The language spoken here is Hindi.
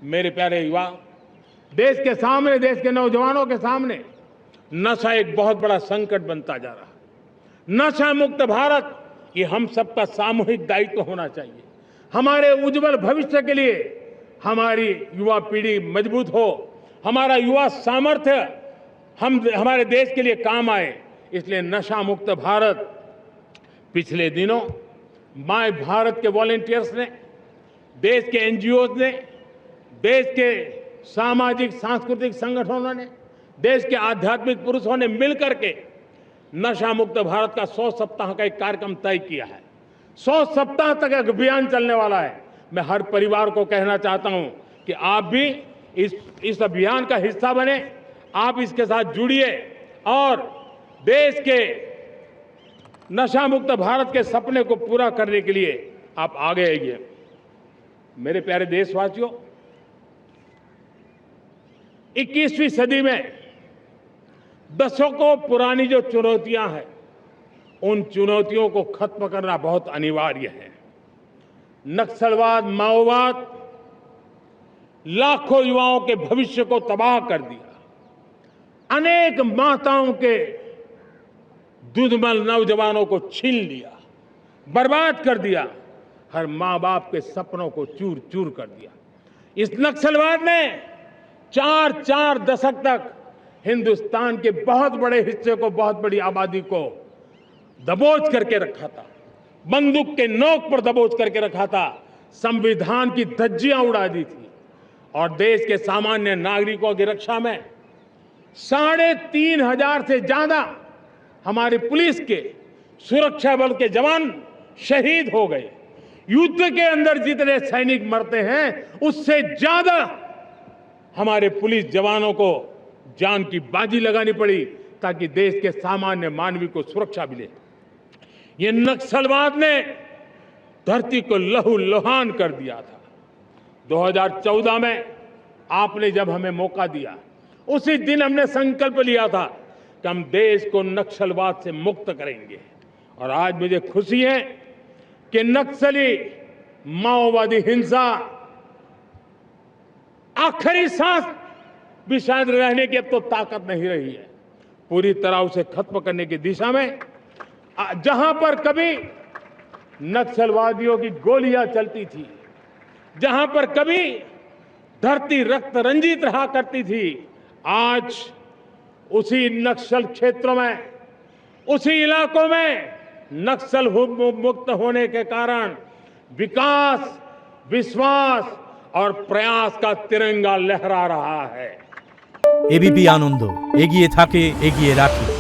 मेरे प्यारे युवा, देश के सामने, देश के नौजवानों के सामने नशा एक बहुत बड़ा संकट बनता जा रहा है। नशा मुक्त भारत ये हम सबका सामूहिक दायित्व होना चाहिए। हमारे उज्जवल भविष्य के लिए हमारी युवा पीढ़ी मजबूत हो, हमारा युवा सामर्थ्य हमारे देश के लिए काम आए, इसलिए नशा मुक्त भारत। पिछले दिनों माय भारत के वॉलंटियर्स ने, देश के एनजीओ ने, देश के सामाजिक सांस्कृतिक संगठनों ने, देश के आध्यात्मिक पुरुषों ने मिलकर के नशा मुक्त भारत का 100 सप्ताह का एक कार्यक्रम तय किया है। 100 सप्ताह तक एक अभियान चलने वाला है। मैं हर परिवार को कहना चाहता हूं कि आप भी इस अभियान का हिस्सा बने, आप इसके साथ जुड़िए और देश के नशा मुक्त भारत के सपने को पूरा करने के लिए आप आगे आइए। मेरे प्यारे देशवासियों, 21वीं सदी में दशकों पुरानी जो चुनौतियां हैं, उन चुनौतियों को खत्म करना बहुत अनिवार्य है। नक्सलवाद, माओवाद लाखों युवाओं के भविष्य को तबाह कर दिया, अनेक माताओं के दूधमल नौजवानों को छीन लिया, बर्बाद कर दिया, हर मां बाप के सपनों को चूर चूर कर दिया। इस नक्सलवाद ने 4 दशक तक हिंदुस्तान के बहुत बड़े हिस्से को, बहुत बड़ी आबादी को दबोच करके रखा था, बंदूक के नोक पर दबोच करके रखा था, संविधान की धज्जियां उड़ा दी थी और देश के सामान्य नागरिकों की रक्षा में 3,500 से ज्यादा हमारी पुलिस के, सुरक्षा बल के जवान शहीद हो गए। युद्ध के अंदर जितने सैनिक मरते हैं, उससे ज्यादा हमारे पुलिस जवानों को जान की बाजी लगानी पड़ी ताकि देश के सामान्य मानवी को सुरक्षा मिले। ये नक्सलवाद ने धरती को लहूलुहान कर दिया था। 2014 में आपने जब हमें मौका दिया, उसी दिन हमने संकल्प लिया था कि हम देश को नक्सलवाद से मुक्त करेंगे। और आज मुझे खुशी है कि नक्सली माओवादी हिंसा आखिरी सांस भी शायद रहने की अब तो ताकत नहीं रही है। पूरी तरह उसे खत्म करने की दिशा में जहां पर कभी नक्सलवादियों की गोलियां चलती थी, जहां पर कभी धरती रक्त रंजित रहा करती थी, आज उसी नक्सल क्षेत्रों में, उसी इलाकों में नक्सल मुक्त होने के कारण विकास, विश्वास और प्रयास का तिरंगा लहरा रहा है। एबीपी आनंद एगिए थाके, एगिए राखे।